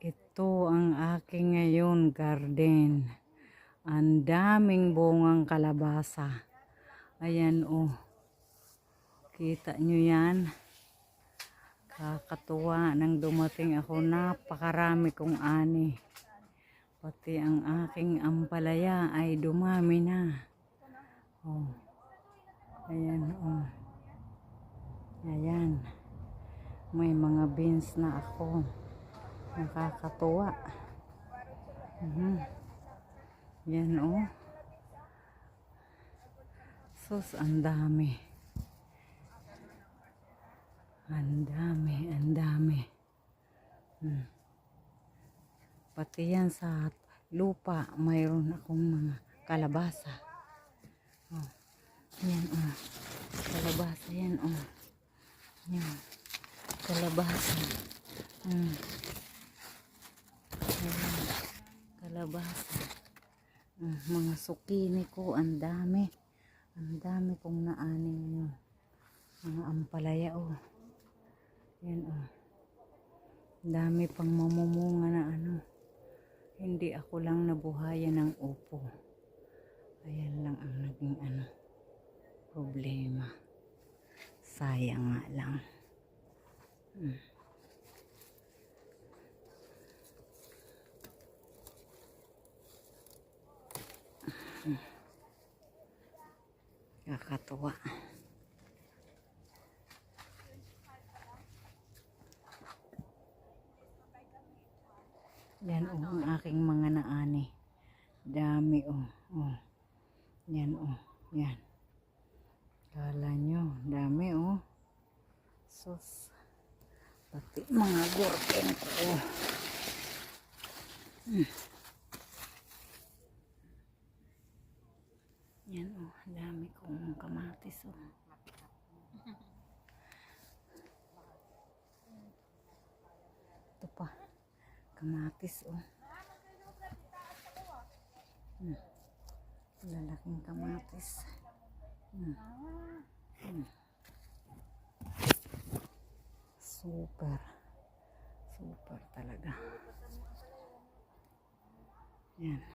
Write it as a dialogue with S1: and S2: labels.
S1: Ito ang aking ngayon garden. Ang daming bungang kalabasa. Ayan oh. Kita nyo yan. Kakatuwa nang dumating ako. Napakarami kong ani. Pati ang aking ampalaya ay dumami na. Oh. Ayan oh. Ayan. May mga beans na ako. Nakakatuwa. Yan oh. Sus, ang dami. Ang dami. Pati yan sa lupa, mayroon akong mga kalabasa. Oh. Yan oh. Kalabasa yan oh. Yan. Kalabasa. Ayan. Kalabasa. Mga sukini ko, ang dami. Ang dami kong naani ngayon. Mga ampalaya oh. Yan oh. Dami pang mamumunga na ano. Hindi ako lang nabuhayan ng upo. Ayan lang ang naging ano problema. Sayang nga lang. Kakatuwa. Yan oh, ang aking mga naani. Dami oh. Oh. Yan oh. Yan. Kala nyo, dami oh. Sus. Pati mga gurken ko oh. Yan oh, dami kong kamatis oh. Ito pa. Kamatis oh. Lalaking kamatis. Super talaga. Yan.